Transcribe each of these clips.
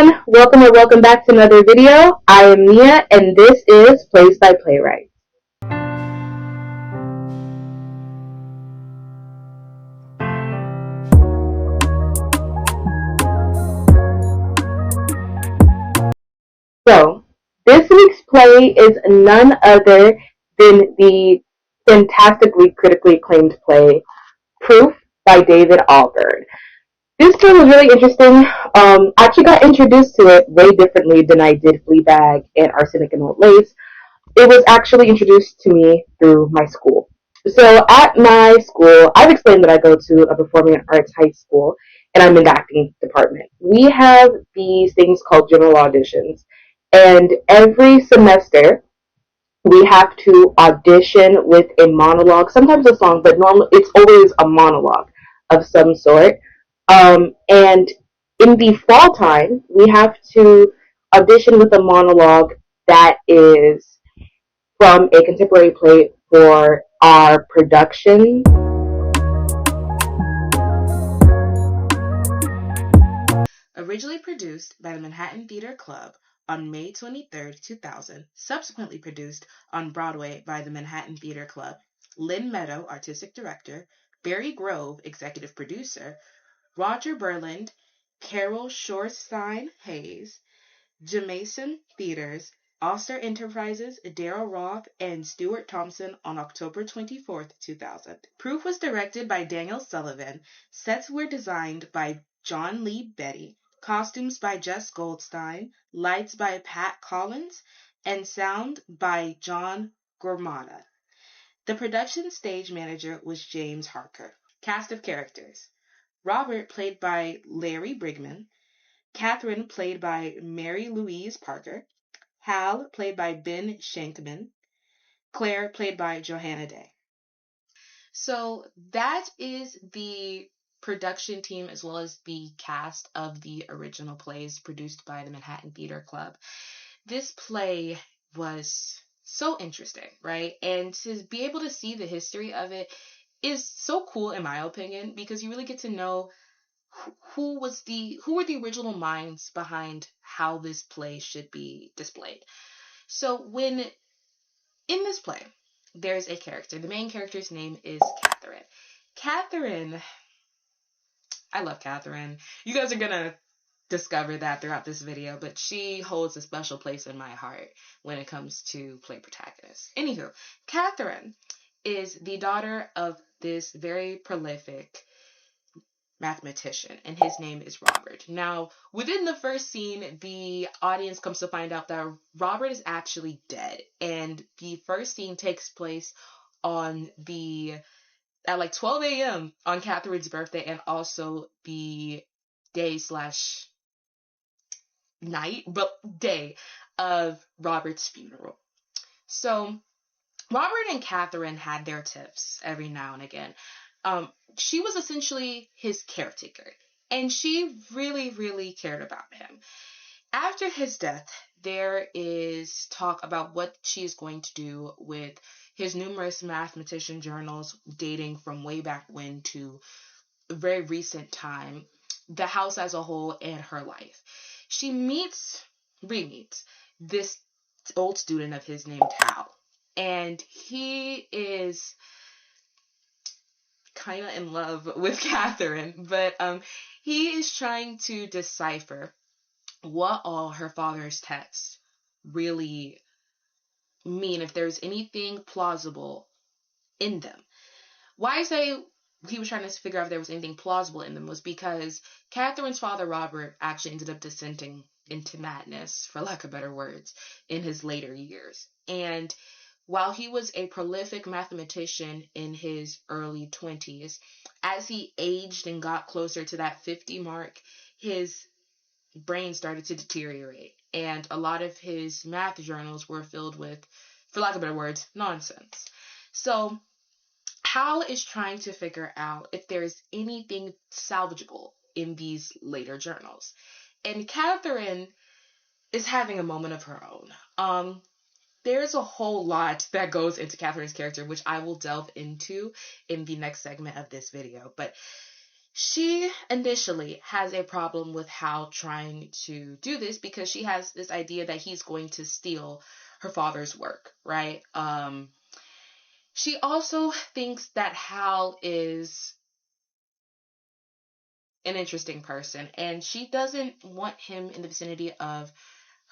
everyone, welcome or welcome back to another video. I am Nia and this is Plays by Playwright. So, this week's play is none other than the fantastically critically acclaimed play, Proof by David Auburn. This play was really interesting. I actually got introduced to it way differently than I did Fleabag and Arsenic and Old Lace. It was actually introduced to me through my school. So at my school, I've explained that I go to a performing arts high school and I'm in the acting department. We have these things called general auditions. And every semester, we have to audition with a monologue, sometimes a song, but normally it's always a monologue of some sort. And in the fall time, we have to audition with a monologue that is from a contemporary play for our production. Originally produced by the Manhattan Theater Club on May 23, 2000, subsequently produced on Broadway by the Manhattan Theater Club. Lynn Meadow, artistic director, Barry Grove, executive producer, Roger Berland, Carol Shorstein Hayes, Jamason Theaters, All-Star Enterprises, Daryl Roth, and Stuart Thompson on October 24, 2000. Proof was directed by Daniel Sullivan. Sets were designed by John Lee Betty. Costumes by Jess Goldstein. Lights by Pat Collins. And sound by John Gormata. The production stage manager was James Harker. Cast of characters. Robert, played by Larry Brigman. Catherine, played by Mary Louise Parker. Hal, played by Ben Shankman. Claire, played by Johanna Day. So that is the production team as well as the cast of the original plays produced by the Manhattan Theater Club. This play was so interesting, right? And to be able to see the history of it is so cool in my opinion, because you really get to know who were the original minds behind how this play should be displayed. So when in this play, there's a character. The main character's name is Catherine. Catherine, I love Catherine. You guys are gonna discover that throughout this video, but she holds a special place in my heart when it comes to play protagonists. Anywho, Catherine is the daughter of this very prolific mathematician, and his name is Robert. Now, within the first scene, the audience comes to find out that Robert is actually dead, and the first scene takes place at like 12 a.m. on Catherine's birthday, and also the day of Robert's funeral. So Robert and Catherine had their tiffs every now and again. She was essentially his caretaker, and she really, really cared about him. After his death, there is talk about what she is going to do with his numerous mathematician journals dating from way back when to a very recent time, the house as a whole, and her life. She re-meets this old student of his named Hal, and he is kind of in love with Catherine, but he is trying to decipher what all her father's texts really mean, if there's anything plausible in them. Why I say he was trying to figure out if there was anything plausible in them was because Catherine's father, Robert, actually ended up descending into madness, for lack of better words, in his later years. And while he was a prolific mathematician in his early 20s, as he aged and got closer to that 50 mark, his brain started to deteriorate. And a lot of his math journals were filled with, for lack of better words, nonsense. So Hal is trying to figure out if there's anything salvageable in these later journals. And Catherine is having a moment of her own. There's a whole lot that goes into Catherine's character, which I will delve into in the next segment of this video. But She initially has a problem with Hal trying to do this because she has this idea that he's going to steal her father's work, right? She also thinks that Hal is an interesting person and she doesn't want him in the vicinity of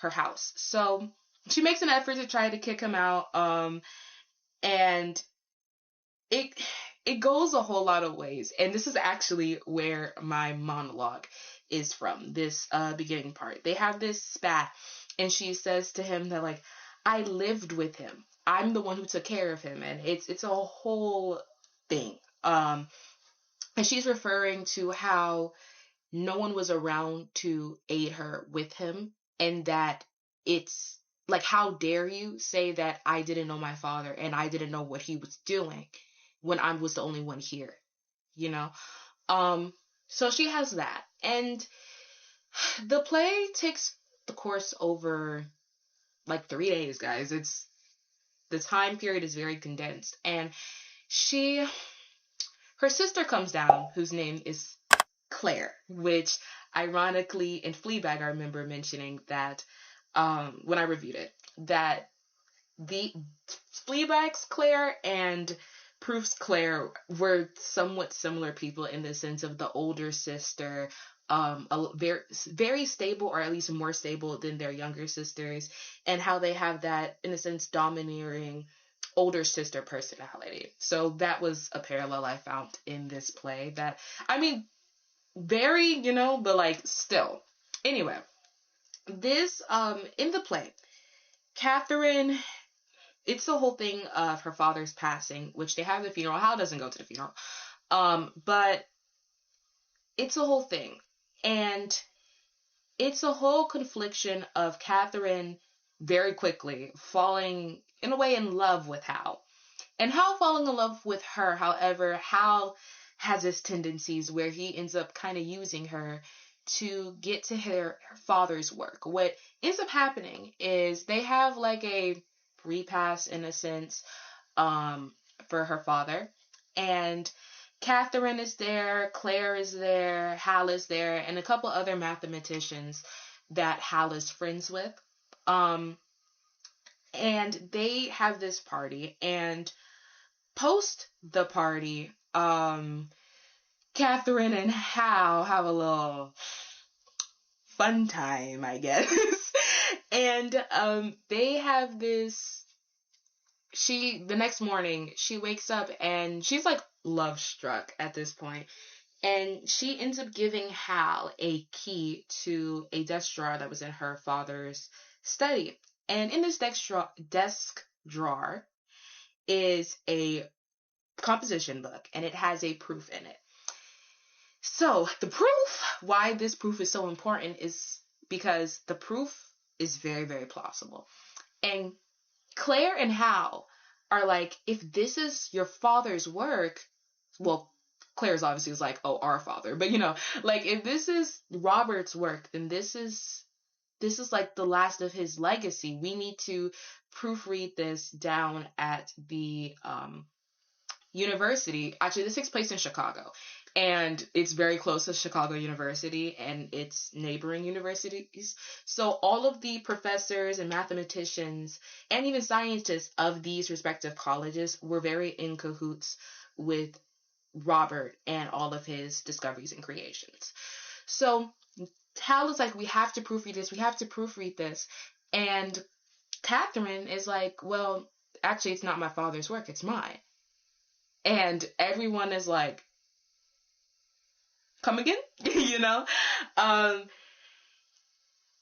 her house. So she makes an effort to try to kick him out. And it it goes a whole lot of ways. And this is actually where my monologue is from, this beginning part. They have this spat and she says to him that, like, I lived with him. I'm the one who took care of him, and it's a whole thing. And she's referring to how no one was around to aid her with him, and that it's like, how dare you say that I didn't know my father and I didn't know what he was doing when I was the only one here, you know? So she has that. And the play takes the course over like 3 days, guys. It's the time period is very condensed. And her sister comes down, whose name is Claire, which ironically in Fleabag, I remember mentioning that when I reviewed it, that the Fleabag's Claire and Proof's Claire were somewhat similar people in the sense of the older sister, very, very stable, or at least more stable than their younger sisters, and how they have that, in a sense, domineering older sister personality. So that was a parallel I found in this play that, I mean, very, but like still. Anyway, this, in the play, Catherine, it's the whole thing of her father's passing, which they have the funeral. Hal doesn't go to the funeral. But it's a whole thing. And it's a whole confliction of Catherine very quickly falling, in a way, in love with Hal. And Hal falling in love with her, however, Hal has his tendencies where he ends up kind of using her to get to her father's work. What ends up happening is they have like a repass, in a sense, for her father. And Catherine is there, Claire is there, Hal is there, and a couple other mathematicians that Hal is friends with. And they have this party, and post the party, Catherine and Hal have a little fun time, I guess. And they have this, the next morning, she wakes up and she's like love struck at this point. And she ends up giving Hal a key to a desk drawer that was in her father's study. And in this desk drawer is a composition book, and it has a proof in it. So the proof, why this proof is so important, is because the proof is very, very plausible. And Claire and Hal are like, if this is your father's work, well, Claire's obviously was like, oh, our father, but like, if this is Robert's work, then this is like the last of his legacy. We need to proofread this down at the university. Actually, this takes place in Chicago, and it's very close to Chicago University and its neighboring universities. So all of the professors and mathematicians and even scientists of these respective colleges were very in cahoots with Robert and all of his discoveries and creations. So Hal is like, we have to proofread this. And Catherine is like, well, actually, it's not my father's work, it's mine. And everyone is like, come again?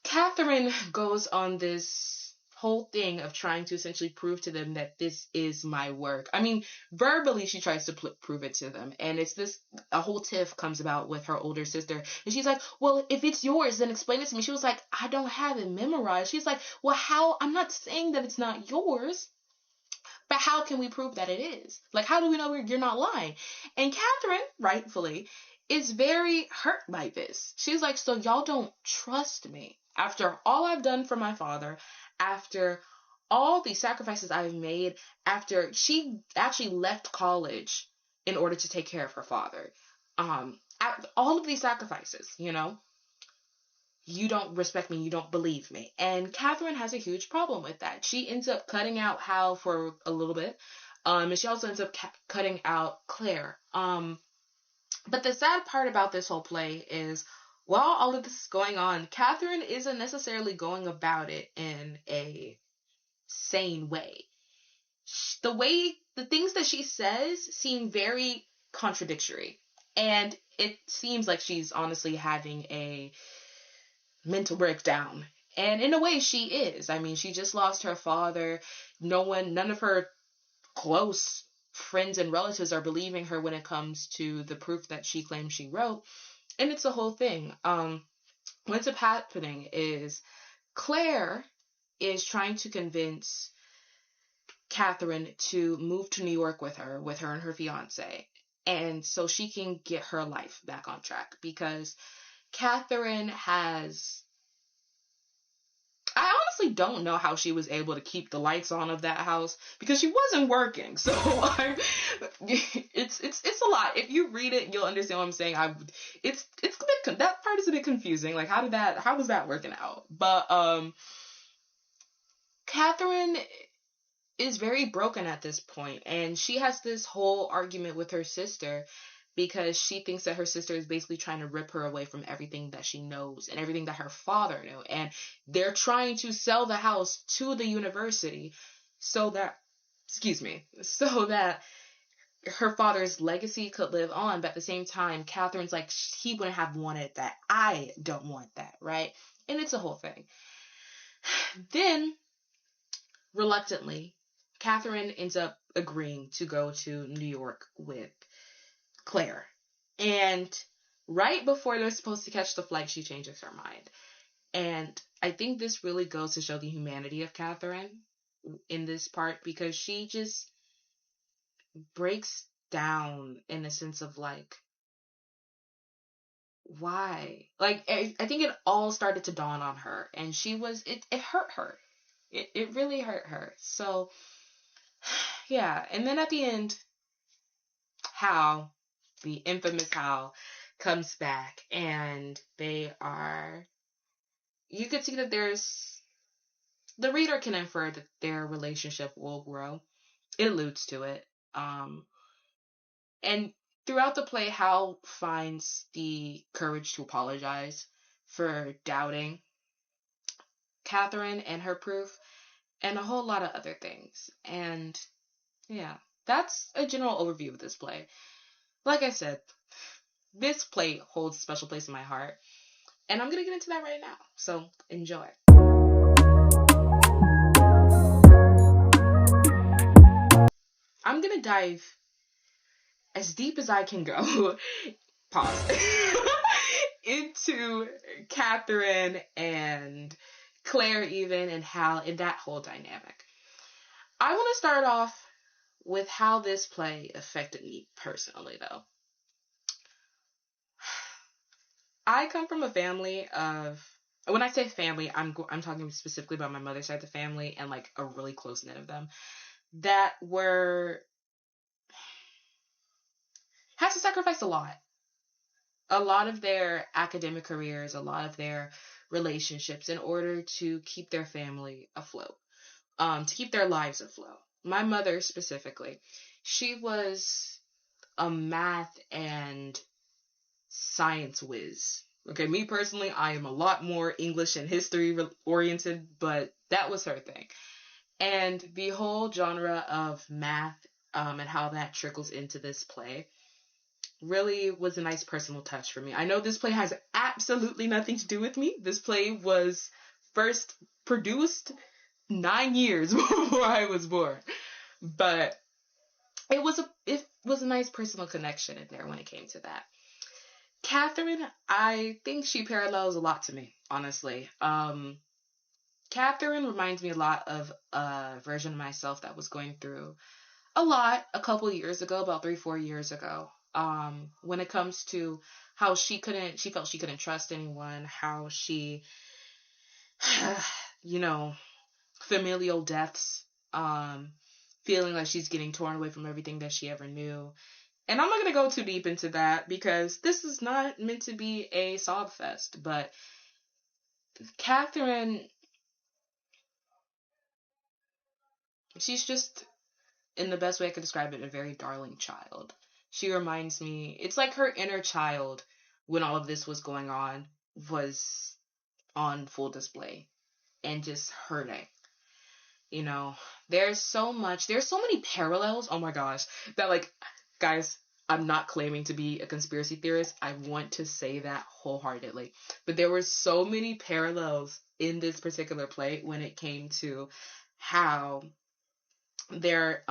Catherine goes on this whole thing of trying to essentially prove to them that this is my work. I mean, verbally, she tries to prove it to them. And it's a whole tiff comes about with her older sister. And she's like, well, if it's yours, then explain it to me. She was like, I don't have it memorized. She's like, well, how? I'm not saying that it's not yours. But how can we prove that it is? Like, how do we know you're not lying? And Catherine, rightfully, is very hurt by this. She's like, so y'all don't trust me. After all I've done for my father, after all the sacrifices I've made, after she actually left college in order to take care of her father. all of these sacrifices, you know, you don't respect me, you don't believe me. And Catherine has a huge problem with that. She ends up cutting out Hal for a little bit. And she also ends up cutting out Claire. But the sad part about this whole play is, while all of this is going on, Catherine isn't necessarily going about it in a sane way. The things that she says seem very contradictory. And it seems like she's honestly having a mental breakdown. And in a way, she is. I mean, she just lost her father. None of her close friends and relatives are believing her when it comes to the proof that she claims she wrote. And it's a whole thing. What's up happening is Claire is trying to convince Catherine to move to New York with her and her fiance. And so she can get her life back on track, because Catherine has, I honestly don't know how she was able to keep the lights on of that house, because she wasn't working. So it's a lot. If you read it, you'll understand what I'm saying. It's a bit, that part is a bit confusing. Like, how was that working out? But Catherine is very broken at this point, and she has this whole argument with her sister, because she thinks that her sister is basically trying to rip her away from everything that she knows and everything that her father knew. And they're trying to sell the house to the university so that, so that her father's legacy could live on. But at the same time, Catherine's like, he wouldn't have wanted that. I don't want that, right? And it's a whole thing. Then, reluctantly, Catherine ends up agreeing to go to New York with Claire. And right before they're supposed to catch the flight, she changes her mind. And I think this really goes to show the humanity of Catherine in this part, because she just breaks down in a sense of like, why? Like, I think it all started to dawn on her, and it hurt her. It really hurt her. So, yeah. And then at the end, Hal, the infamous Hal, comes back, and you could see that the reader can infer that their relationship will grow. It alludes to it. And throughout the play, Hal finds the courage to apologize for doubting Catherine and her proof, and a whole lot of other things. And yeah, that's a general overview of this play. Like I said, this play holds a special place in my heart, and I'm going to get into that right now. So enjoy. I'm going to dive as deep as I can go, pause, into Catherine and Claire even, and Hal, and that whole dynamic. I want to start off with how this play affected me personally, though. I come from a family of, when I say family, I'm talking specifically about my mother's side of the family, and like a really close knit of them, that had to sacrifice a lot of their academic careers, a lot of their relationships, in order to keep their family afloat, to keep their lives afloat. My mother specifically, she was a math and science whiz. Okay, me personally, I am a lot more English and history oriented, but that was her thing. And the whole genre of math, and how that trickles into this play, really was a nice personal touch for me. I know this play has absolutely nothing to do with me. This play was first produced 9 years before I was born. But it was a nice personal connection in there when it came to that. Catherine, I think she parallels a lot to me, honestly. Catherine reminds me a lot of a version of myself that was going through a lot a couple years ago, about 3-4 years ago. When it comes to how she felt she couldn't trust anyone, how she, familial deaths, feeling like she's getting torn away from everything that she ever knew. And I'm not going to go too deep into that because this is not meant to be a sob fest, but Catherine, she's just, in the best way I could describe it, a very darling child. She reminds me, it's like her inner child when all of this was going on was on full display and just hurting. You know, there's so many parallels, oh my gosh, that like, guys, I'm not claiming to be a conspiracy theorist. I want to say that wholeheartedly. But there were so many parallels in this particular play when it came to how there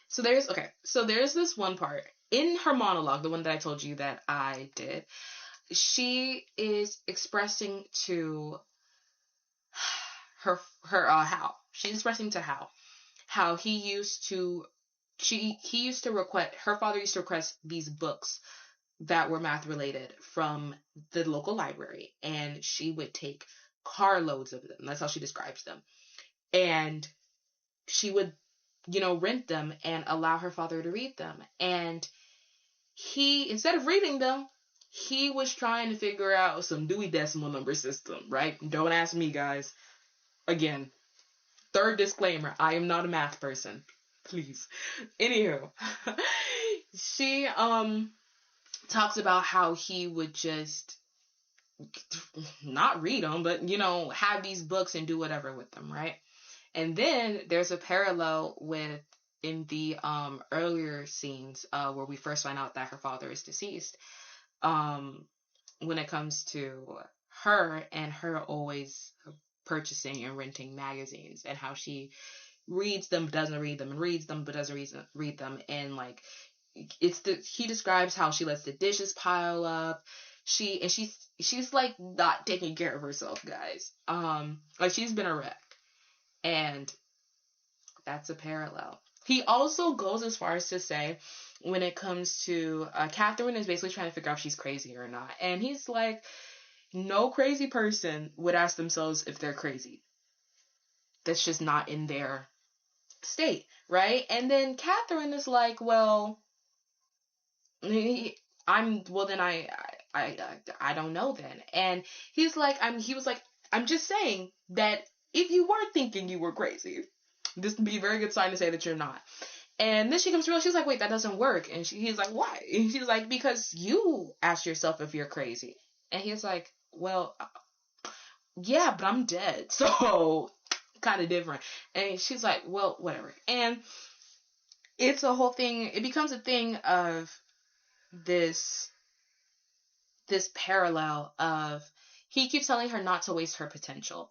so there's this one part in her monologue, the one that I told you that I did. She is expressing to Hal. She's expressing to Hal how he used to request, her father used to request these books that were math related from the local library, and she would take carloads of them. That's how she describes them. And she would, rent them and allow her father to read them. And he, instead of reading them, he was trying to figure out some Dewey Decimal Number system, right? Don't ask me, guys. Again, third disclaimer, I am not a math person. Please. Anywho, she talks about how he would just not read them, but have these books and do whatever with them, right? And then there's a parallel with in the earlier scenes where we first find out that her father is deceased. When it comes to her and her always purchasing and renting magazines, and how she reads them but doesn't read them, and reads them but doesn't read them, and like he describes how she lets the dishes pile up. She's like not taking care of herself, guys. Like she's been a wreck. And that's a parallel. He also goes as far as to say, when it comes to Catherine is basically trying to figure out if she's crazy or not. And he's like, no crazy person would ask themselves if they're crazy. That's just not in their state, right? And then Catherine is like, well, I don't know then. And he was like, I'm just saying that if you were thinking you were crazy, this would be a very good sign to say that you're not. And then she comes to realize, she's like, wait, that doesn't work. And he's like, why? And she's like, because you ask yourself if you're crazy. And he's like, well, yeah, but I'm dead. So kind of different. And she's like, well, whatever. And it's a whole thing. It becomes a thing of this parallel of, he keeps telling her not to waste her potential.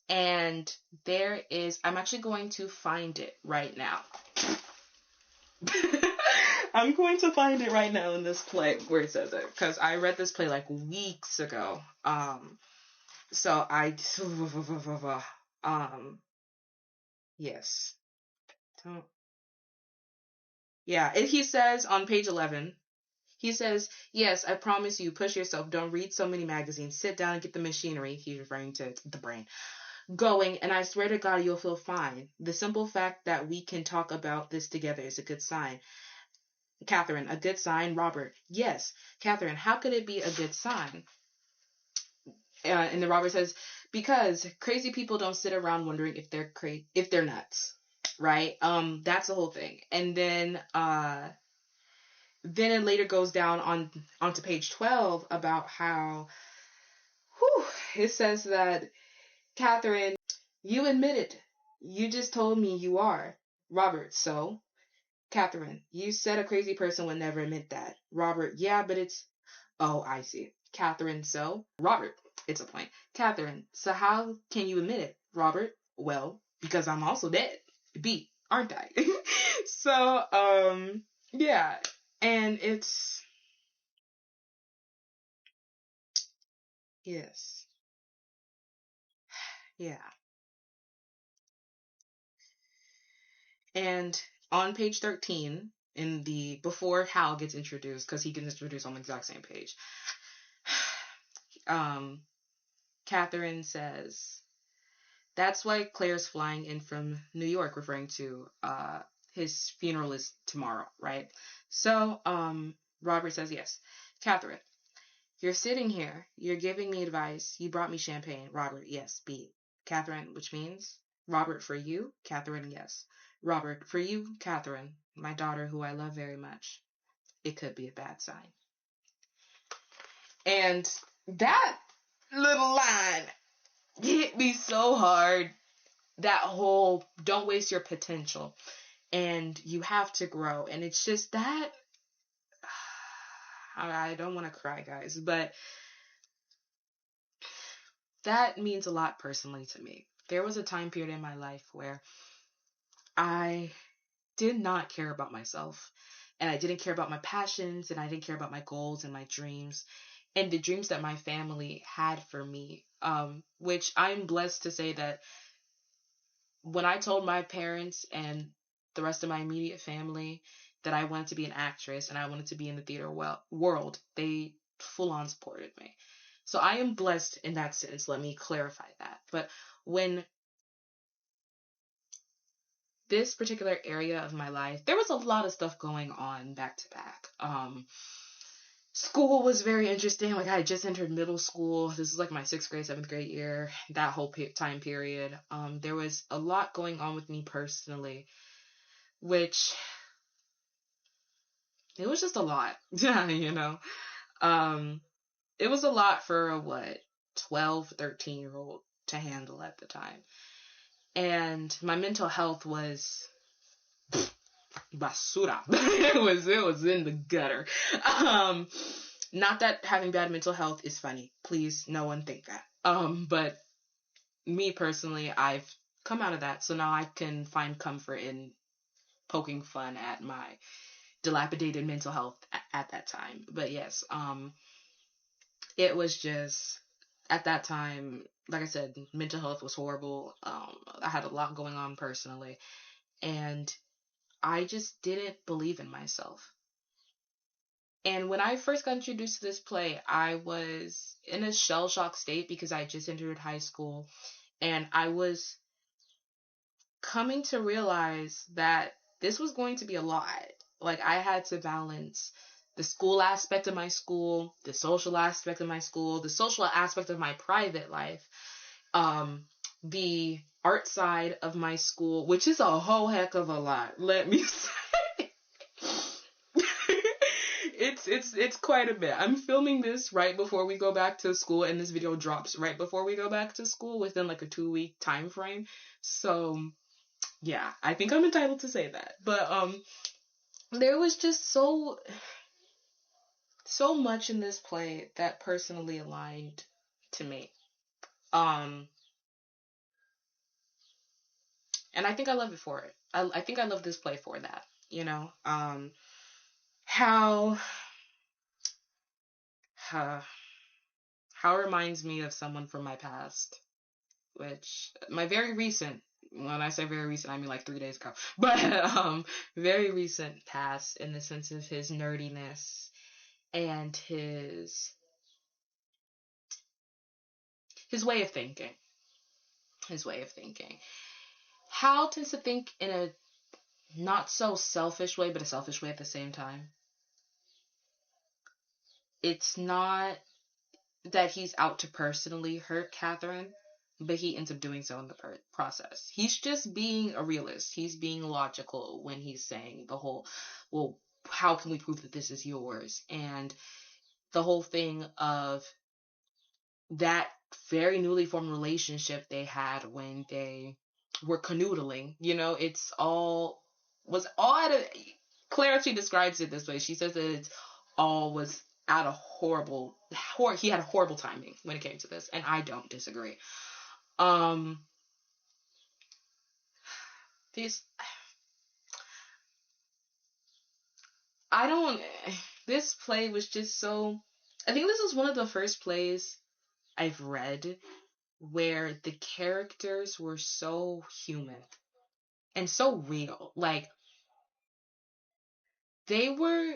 And I'm actually going to find it right now. I'm going to find it right now in this play where it says it, because I read this play like weeks ago. Yes. Yeah, he says on page 11, he says, yes, I promise you, push yourself, don't read so many magazines, sit down and get the machinery, he's referring to the brain, going, and I swear to God, you'll feel fine. The simple fact that we can talk about this together is a good sign. Catherine, a good sign? Robert, yes. Catherine, how could it be a good sign? And then Robert says, because crazy people don't sit around wondering if they're nuts, right? That's the whole thing. And then it later goes down onto page 12 about how, it says that, Catherine, you admitted. You just told me you are. Robert, so? Catherine, you said a crazy person would never admit that. Robert, yeah, but it's... Oh, I see. Catherine, so? Robert, it's a point. Catherine, so how can you admit it? Robert, well, because I'm also dead. B, aren't I? So, yeah. And it's... Yes. Yeah. And on page 13, in the before Hal gets introduced, because he gets introduced on the exact same page, Catherine says, that's why Claire's flying in from New York, referring to his funeral is tomorrow, right? So, Robert says yes. Catherine, you're sitting here. You're giving me advice. You brought me champagne. Robert, yes. B. Catherine, which means Robert for you. Catherine, yes. Robert for you. Catherine, my daughter, who I love very much. It could be a bad sign. And that little line hit me so hard. That whole don't waste your potential. And you have to grow. And it's just that. I don't want to cry, guys, but that means a lot personally to me. There was a time period in my life where I did not care about myself, and I didn't care about my passions, and I didn't care about my goals and my dreams and the dreams that my family had for me. Which I'm blessed to say that when I told my parents and the rest of my immediate family that I wanted to be an actress and I wanted to be in the theater world, they full on supported me. So I am blessed in that sense. Let me clarify that. But when this particular area of my life, there was a lot of stuff going on back to back. School was very interesting. Like, I had just entered middle school. This is like my 6th grade, 7th grade year, that whole time period. There was a lot going on with me personally, which it was just a lot, you know. It was a lot for a 12, 13-year-old to handle at the time. And my mental health was basura. it was in the gutter. Not that having bad mental health is funny. Please, no one think that. But me personally, I've come out of that, so now I can find comfort in poking fun at my dilapidated mental health at that time. But yes, it was just at that time, like I said, mental health was horrible. I had a lot going on personally, and I just didn't believe in myself. And when I first got introduced to this play, I was in a shell shock state because I just entered high school, and I was coming to realize that this was going to be a lot. Like, I had to balance the school aspect of my school, the social aspect of my school, the social aspect of my private life, the art side of my school, which is a whole heck of a lot, let me say. It's quite a bit. I'm filming this right before we go back to school, and this video drops right before we go back to school within like a 2-week time frame. So yeah, I think I'm entitled to say that. But there was just so much in this play that personally aligned to me. And I think I love it for it. I think I love this play for that, you know. How uh, how it reminds me of someone from my past, which my very recent, when I say very recent, I mean like 3 days ago, but very recent past, in the sense of his nerdiness and his way of thinking. His way of thinking. Hal tends to think in a not so selfish way, but a selfish way at the same time. It's not that he's out to personally hurt Catherine, but he ends up doing so in the process. He's just being a realist. He's being logical when he's saying the whole, well, how can we prove that this is yours? And the whole thing of that very newly formed relationship they had when they were canoodling, you know, was all out of, Clarity describes it this way. She says that it's all was out of he had horrible timing when it came to this, and I don't disagree. This, I don't, this play was just so, I think this is one of the first plays I've read where the characters were so human and so real. Like, they were,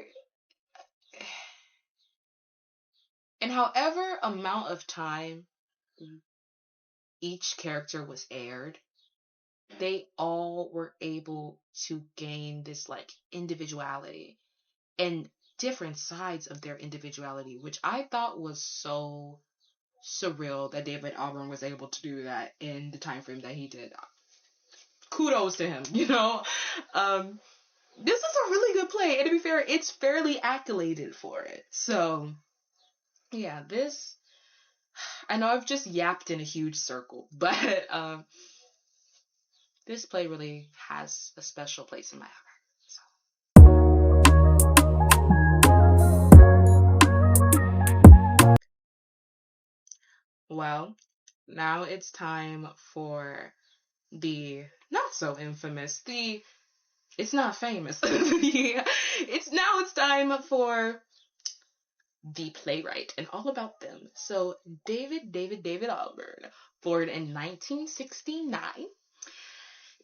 and however amount of time each character was aired, they all were able to gain this like individuality and different sides of their individuality, which I thought was so surreal that David Auburn was able to do that in the time frame that he did. Kudos to him, you know. This is a really good play, and to be fair, it's fairly accoladed for it. So yeah, this, I know I've just yapped in a huge circle, but this play really has a special place in my heart. So. Well, now it's time for the not so infamous, the it's not famous. It's time for the playwright and all about them. So David Auburn, born in 1969,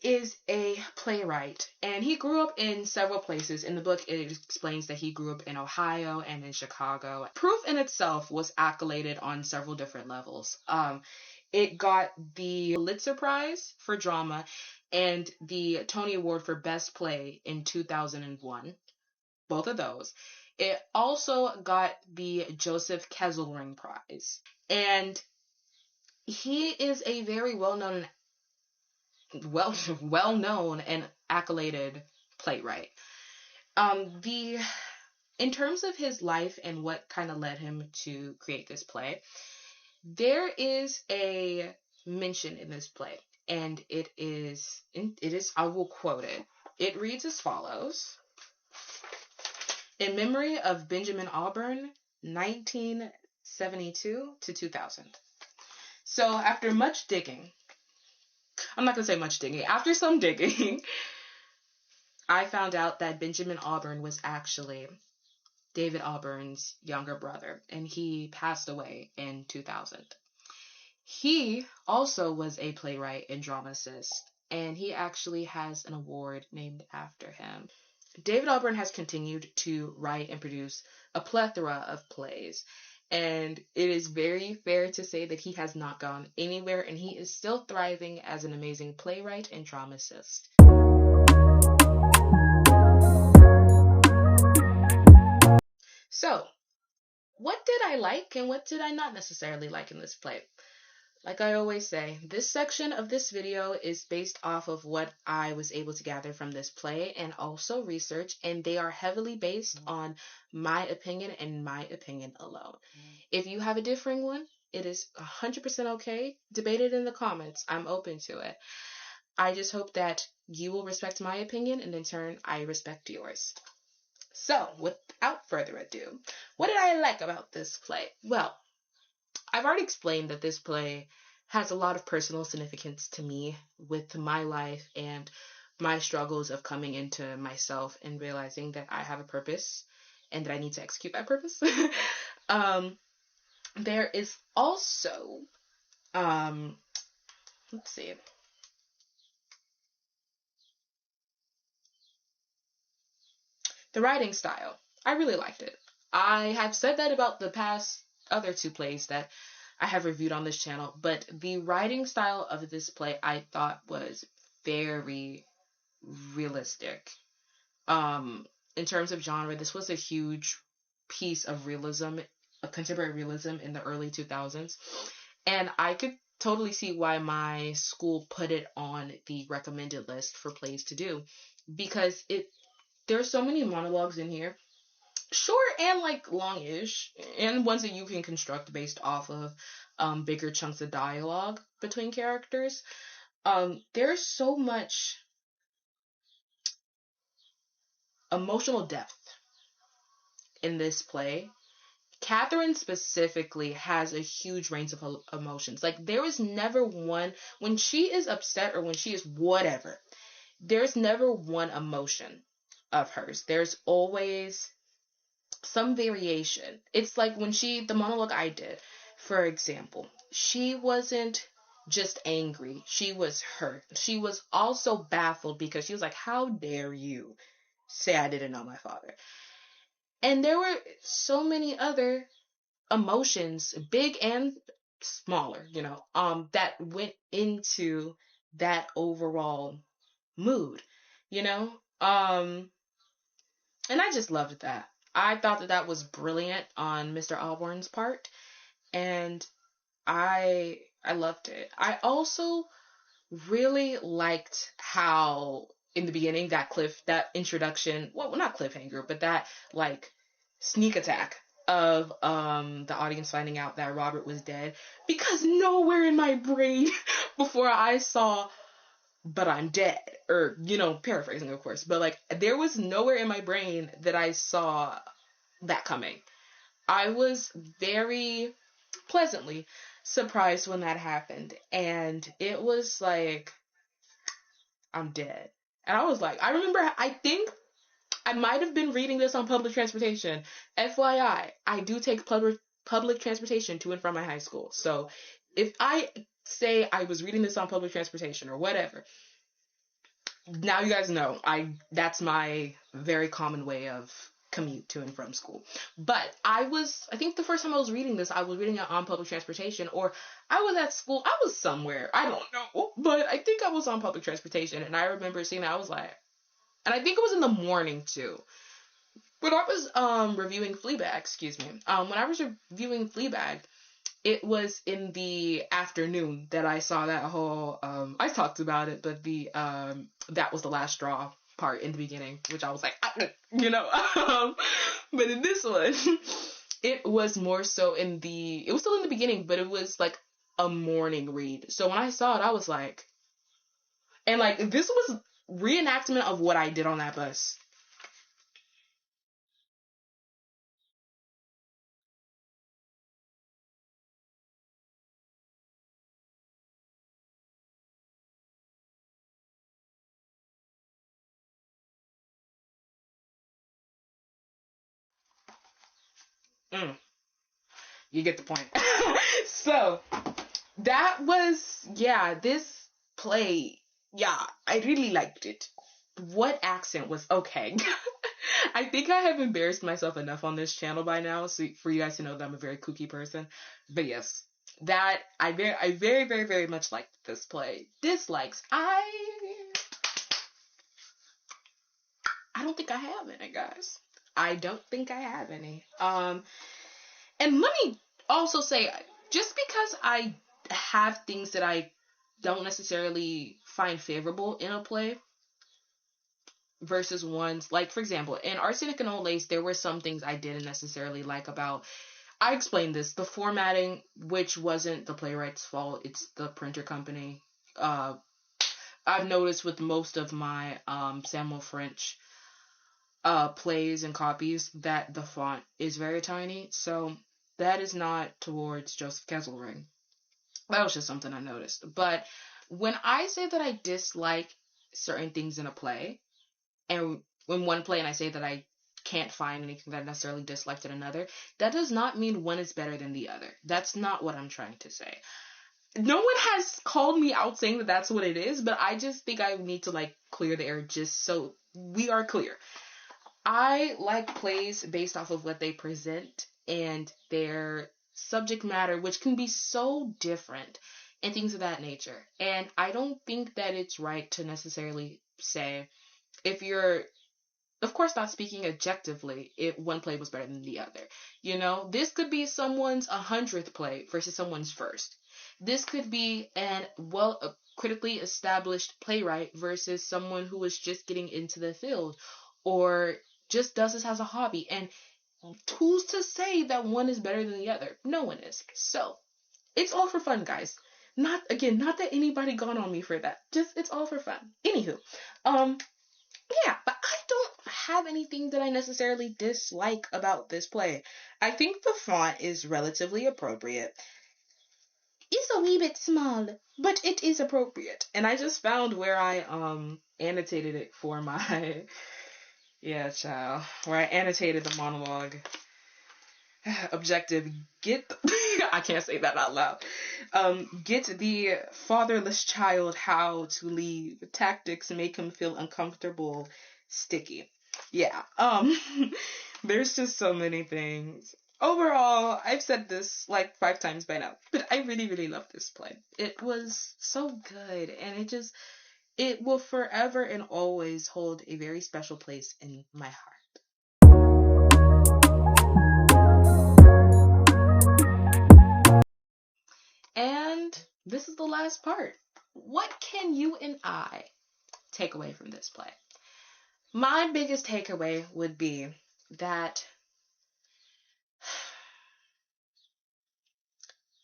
is a playwright, and he grew up in several places. In the book, it explains that he grew up in Ohio and in Chicago. Proof in itself was accoladed on several different levels. It got the Pulitzer Prize for drama and the Tony Award for Best Play in 2001. Both of those. It also got the Joseph Kesselring Prize. And he is a very well known and accoladed playwright. The In terms of his life and what kind of led him to create this play, there is a mention in this play, and it is I will quote it. It reads as follows: in memory of Benjamin Auburn, 1972 to 2000. So after much digging, I'm not going to say much digging, after some digging, I found out that Benjamin Auburn was actually David Auburn's younger brother, and he passed away in 2000. He also was a playwright and dramatist, and he actually has an award named after him. David Auburn has continued to write and produce a plethora of plays, and it is very fair to say that he has not gone anywhere, and he is still thriving as an amazing playwright and dramatist. So, what did I like and what did I not necessarily like in this play? Like I always say, this section of this video is based off of what I was able to gather from this play and also research, and they are heavily based on my opinion and my opinion alone. If you have a differing one, it is 100% okay. Debate it in the comments. I'm open to it. I just hope that you will respect my opinion, and in turn, I respect yours. So, without further ado, what did I like about this play? Well, I've already explained that this play has a lot of personal significance to me with my life and my struggles of coming into myself and realizing that I have a purpose and that I need to execute that purpose. There is also, let's see, the writing style. I really liked it. I have said that about the past other two plays that I have reviewed on this channel, but the writing style of this play I thought was very realistic. Um, in terms of genre, this was a huge piece of realism, of contemporary realism in the early 2000s, and I could totally see why my school put it on the recommended list for plays to do, because there's so many monologues in here, short and like longish, and ones that you can construct based off of bigger chunks of dialogue between characters. There's so much emotional depth in this play. Catherine specifically has a huge range of emotions. Like, there is never one, when she is upset or when she is whatever, there's never one emotion of hers. There's always some variation. It's like when the monologue I did, for example, she wasn't just angry. She was hurt. She was also baffled because she was like, how dare you say I didn't know my father? And there were so many other emotions, big and smaller, that went into that overall mood, you know? And I just loved that. I thought that that was brilliant on Mr. Auburn's part, and I loved it. I also really liked how in the beginning that introduction, well, not cliffhanger, but that like sneak attack of the audience finding out that Robert was dead, because nowhere in my brain before I saw but I'm dead, or paraphrasing of course, but like there was nowhere in my brain that I saw that coming. I was very pleasantly surprised when that happened, and it was like, I'm dead. And I was like, I think I might have been reading this on public transportation. FYI, I do take public transportation to and from my high school. So if I say I was reading this on public transportation or whatever, now you guys know that's my very common way of commute to and from school. But I think the first time I was reading this, I was reading it on public transportation, or I was at school, I was somewhere, I don't know, but I think I was on public transportation, and I remember seeing that. I was like, and I think it was in the morning too. When I was reviewing Fleabag, when I was reviewing Fleabag, it was in the afternoon that I saw that whole I talked about it, but the that was the last straw part in the beginning, which I was like, but in this one, it was more so it was still in the beginning, but it was like a morning read. So when I saw it, I was like, and like this was reenactment of what I did on that bus. Mm, you get the point. So that was, yeah, this play, yeah, I really liked it. What accent was okay? I think I have embarrassed myself enough on this channel by now, so for you guys to know that I'm a very kooky person. But yes, that I very, very, very much liked this play. Dislikes, I don't think I have any, guys. I don't think I have any. And let me also say, just because I have things that I don't necessarily find favorable in a play versus ones, like, for example, in Arsenic and Old Lace, there were some things I didn't necessarily like about, I explained this, the formatting, which wasn't the playwright's fault, it's the printer company. I've noticed with most of my Samuel French plays and copies that the font is very tiny, so that is not towards Joseph Kesselring. That was just something I noticed. But when I say that I dislike certain things in a play, and in one play, and I say that I can't find anything that I necessarily disliked in another, that does not mean one is better than the other. That's not what I'm trying to say. No one has called me out saying that that's what it is, but I just think I need to like clear the air just so we are clear. I like plays based off of what they present and their subject matter, which can be so different and things of that nature. And I don't think that it's right to necessarily say, if you're, of course, not speaking objectively, if one play was better than the other. This could be someone's 100th play versus someone's first. This could be a critically established playwright versus someone who is just getting into the field, or just does this as a hobby. And who's to say that one is better than the other? No one is. So it's all for fun, guys. Not that anybody gone on me for that. Just it's all for fun. Anywho, yeah, but I don't have anything that I necessarily dislike about this play. I think the font is relatively appropriate. It's a wee bit small, but it is appropriate. And I just found where I annotated it for my yeah, child. Where I annotated the monologue. Objective, I can't say that out loud. Get the fatherless child how to leave. Tactics make him feel uncomfortable, sticky. Yeah. There's just so many things. overall, I've said this like 5 times by now, but I really, really love this play. It was so good, and it will forever and always hold a very special place in my heart. And this is the last part. What can you and I take away from this play? My biggest takeaway would be that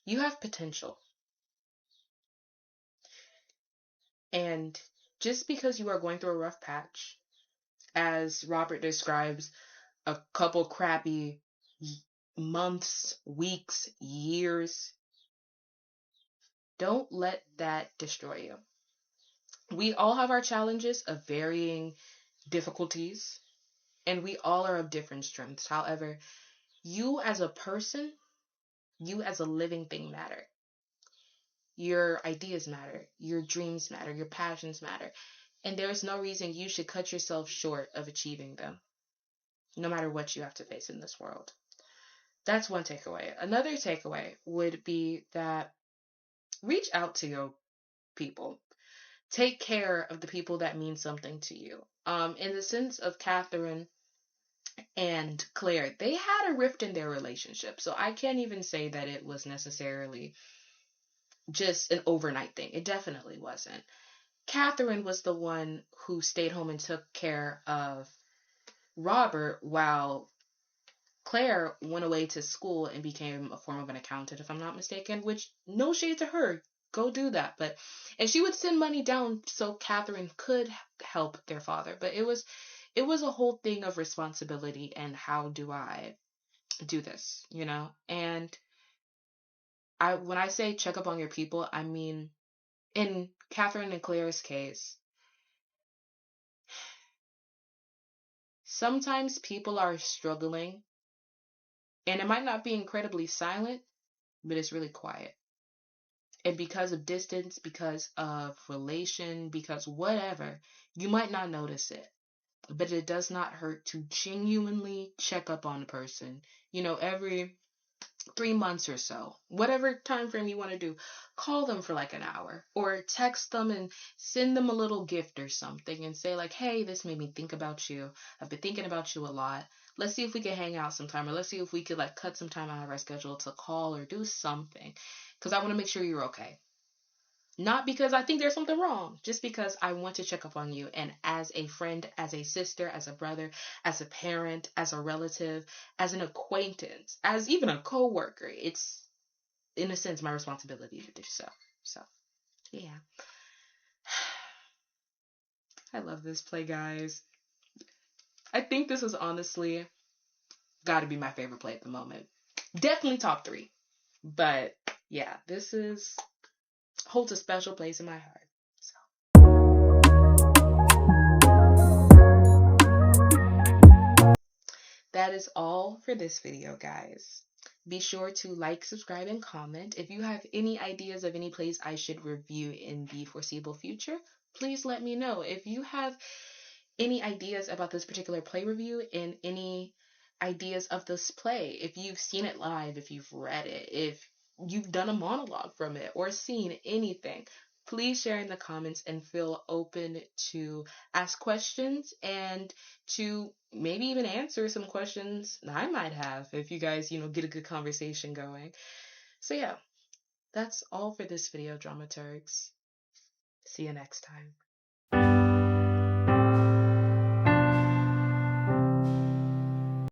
you have potential. And just because you are going through a rough patch, as Robert describes, a couple crappy months, weeks, years, don't let that destroy you. We all have our challenges of varying difficulties, and we all are of different strengths. However, you as a person, you as a living thing matter. Your ideas matter, your dreams matter, your passions matter, and there is no reason you should cut yourself short of achieving them, no matter what you have to face in this world. That's one takeaway. Another takeaway would be that reach out to your people. Take care of the people that mean something to you. In the sense of Catherine and Claire, they had a rift in their relationship. So I can't even say that it was necessarily just an overnight thing. It definitely wasn't. Catherine was the one who stayed home and took care of Robert while Claire went away to school and became a form of an accountant, if I'm not mistaken, which no shade to her. Go do that. And she would send money down so Catherine could help their father. But it was a whole thing of responsibility and how do I do this, you know? And when I say check up on your people, I mean in Catherine and Claire's case, sometimes people are struggling and it might not be incredibly silent, but it's really quiet. And because of distance, because of relation, because whatever, you might not notice it. But it does not hurt to genuinely check up on a person, every 3 months or so, whatever time frame you want to do. Call them for like an hour or text them and send them a little gift or something and say like, hey, this made me think about you. I've been thinking about you a lot. Let's see if we can hang out sometime, or let's see if we could like cut some time out of our schedule to call or do something, because I want to make sure you're okay. Not because I think there's something wrong, just because I want to check up on you. And as a friend, as a sister, as a brother, as a parent, as a relative, as an acquaintance, as even a coworker, it's, in a sense, my responsibility to do so. So, yeah. I love this play, guys. I think this is honestly got to be my favorite play at the moment. Definitely top 3. But, yeah, this holds a special place in my heart. That is all for this video, guys. Be sure to like, subscribe, and comment. If you have any ideas of any plays I should review in the foreseeable future, please let me know. If you have any ideas about this particular play review and any ideas of this play, if you've seen it live, if you've read it, if you've done a monologue from it or seen anything, please share in the comments and feel open to ask questions and to maybe even answer some questions I might have if you guys, get a good conversation going. So yeah, that's all for this video, dramaturgs. See you next time.